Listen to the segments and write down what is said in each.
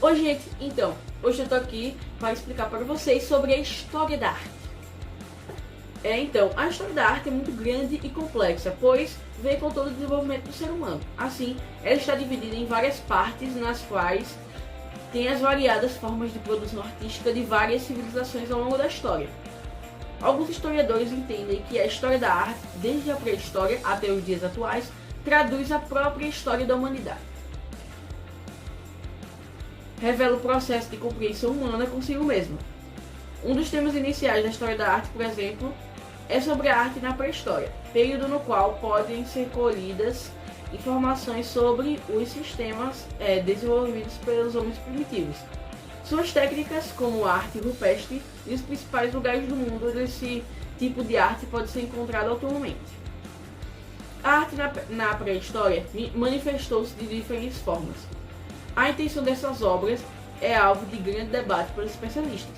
Oi gente, então, hoje eu tô aqui para explicar para vocês sobre a história da arte. Então, a história da arte é muito grande e complexa, pois vem com todo o desenvolvimento do ser humano. Assim, ela está dividida em várias partes, nas quais tem as variadas formas de produção artística de várias civilizações ao longo da história. Alguns historiadores entendem que a história da arte, desde a pré-história até os dias atuais, traduz a própria história da humanidade. Revela o processo de compreensão humana consigo mesma. Um dos temas iniciais da história da arte, por exemplo, é sobre a arte na pré-história, período no qual podem ser colhidas informações sobre os sistemas desenvolvidos pelos homens primitivos, suas técnicas como a arte rupestre e os principais lugares do mundo onde esse tipo de arte pode ser encontrado atualmente. A arte na pré-história manifestou-se de diferentes formas. A intenção dessas obras é alvo de grande debate pelos especialistas.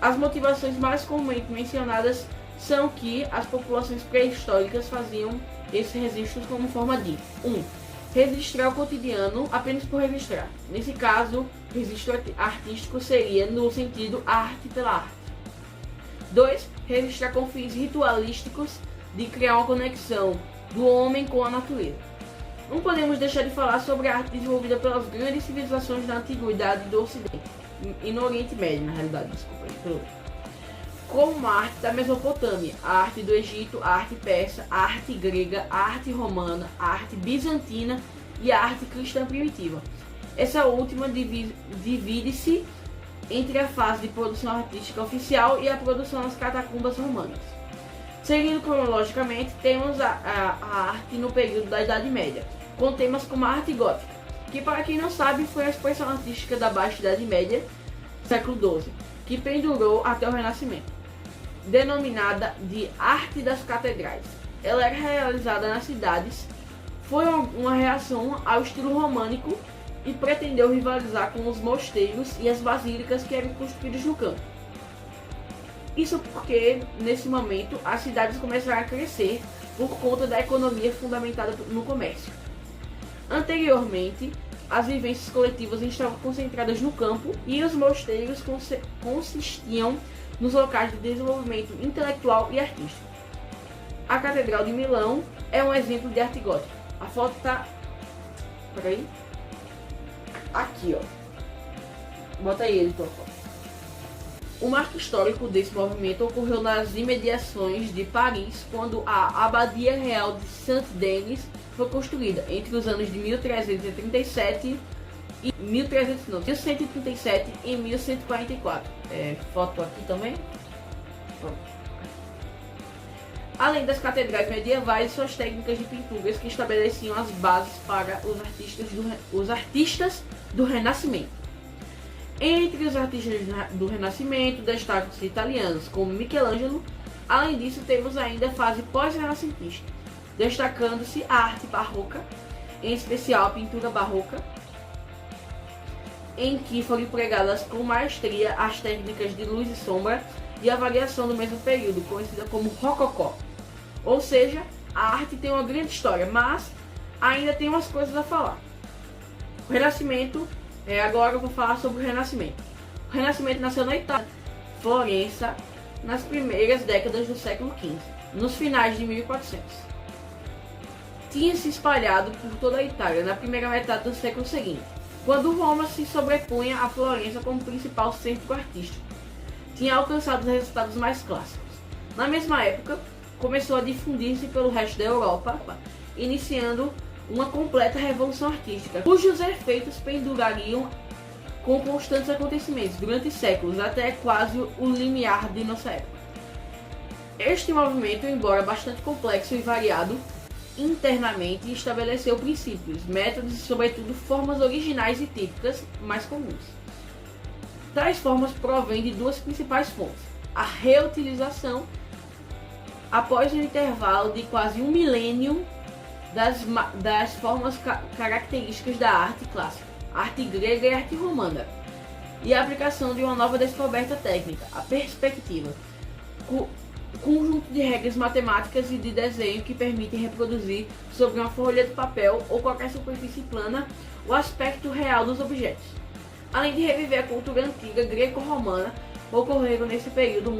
As motivações mais comumente mencionadas são que as populações pré-históricas faziam esses registros como forma de 1. Registrar o cotidiano apenas por registrar. Nesse caso, o registro artístico seria no sentido arte pela arte. 2. Registrar com fins ritualísticos de criar uma conexão do homem com a natureza. Não podemos deixar de falar sobre a arte desenvolvida pelas grandes civilizações da antiguidade do Ocidente, e no Oriente Médio, na realidade, desculpa. Como a arte da Mesopotâmia, a arte do Egito, a arte persa, a arte grega, a arte romana, a arte bizantina e a arte cristã primitiva. Essa última divide-se entre a fase de produção artística oficial e a produção nas catacumbas romanas. Seguindo cronologicamente, temos a arte no período da Idade Média, com temas como a arte gótica, que para quem não sabe foi a expressão artística da Baixa Idade Média, século XII, que pendurou até o Renascimento. Denominada de arte das catedrais. Ela era realizada nas cidades, foi uma reação ao estilo românico e pretendeu rivalizar com os mosteiros e as basílicas que eram construídos no campo. Isso porque, nesse momento, as cidades começaram a crescer por conta da economia fundamentada no comércio. Anteriormente, as vivências coletivas estavam concentradas no campo e os mosteiros consistiam nos locais de desenvolvimento intelectual e artístico. A Catedral de Milão é um exemplo de arte gótica. A foto tá... Peraí. Aqui, ó. Bota aí, editor. O marco histórico desse movimento ocorreu nas imediações de Paris, quando a Abadia Real de Saint-Denis foi construída entre os anos de 1337 e 1137 e 1144. Foto aqui também. Além das catedrais medievais, suas técnicas de pinturas que estabeleciam as bases para os artistas do Renascimento. Entre os artistas do Renascimento destacam-se italianos como Michelangelo. Além disso, temos ainda a fase pós-renascentista, destacando-se a arte barroca, em especial a pintura barroca, em que foram empregadas com maestria as técnicas de luz e sombra e a variação do mesmo período, conhecida como rococó. Ou seja, a arte tem uma grande história, mas ainda tem umas coisas a falar. O Renascimento... agora eu vou falar sobre o Renascimento. O Renascimento nasceu na Itália, Florença, nas primeiras décadas do século XV, nos finais de 1400. Tinha se espalhado por toda a Itália na primeira metade do século seguinte, quando Roma se sobrepunha a Florença como principal centro artístico. Tinha alcançado os resultados mais clássicos. Na mesma época, começou a difundir-se pelo resto da Europa, iniciando uma completa revolução artística, cujos efeitos pendurariam com constantes acontecimentos durante séculos, até quase o limiar de nossa época. Este movimento, embora bastante complexo e variado internamente, estabeleceu princípios, métodos e, sobretudo, formas originais e típicas mais comuns. Tais formas provêm de duas principais fontes: a reutilização, após um intervalo de quase um milênio, das formas características da arte clássica, arte grega e arte romana, e a aplicação de uma nova descoberta técnica, a perspectiva, conjunto de regras matemáticas e de desenho que permitem reproduzir sobre uma folha de papel ou qualquer superfície plana o aspecto real dos objetos. Além de reviver a cultura antiga greco-romana, ocorreram nesse período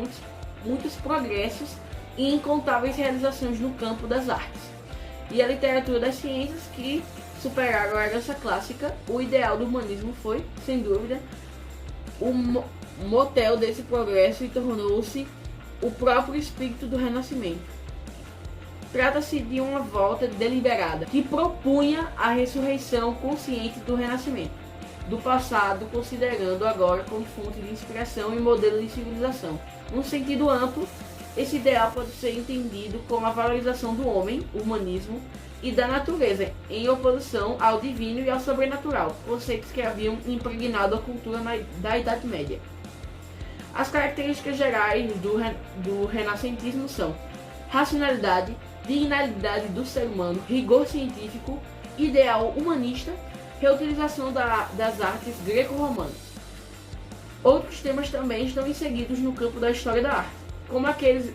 muitos progressos e incontáveis realizações no campo das artes. E a literatura das ciências que superaram a herança clássica. O ideal do humanismo foi, sem dúvida, o motel desse progresso e tornou-se o próprio espírito do Renascimento. Trata-se de uma volta deliberada que propunha a ressurreição consciente do Renascimento, do passado, considerando agora como fonte de inspiração e modelo de civilização. Num sentido amplo, esse ideal pode ser entendido como a valorização do homem, o humanismo, e da natureza, em oposição ao divino e ao sobrenatural, conceitos que haviam impregnado a cultura da Idade Média. As características gerais do renascentismo são racionalidade, dignidade do ser humano, rigor científico, ideal humanista, reutilização das artes greco-romanas. Outros temas também estão inseridos no campo da história da arte, como aqueles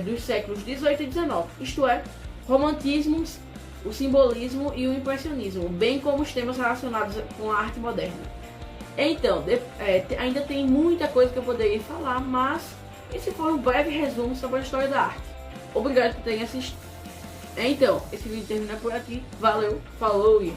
dos séculos XVIII e XIX, isto é, romantismo, o simbolismo e o impressionismo, bem como os temas relacionados com a arte moderna. Então, ainda tem muita coisa que eu poderia falar, mas esse foi um breve resumo sobre a história da arte. Obrigado por terem assistido. Então, esse vídeo termina por aqui. Valeu, falou e...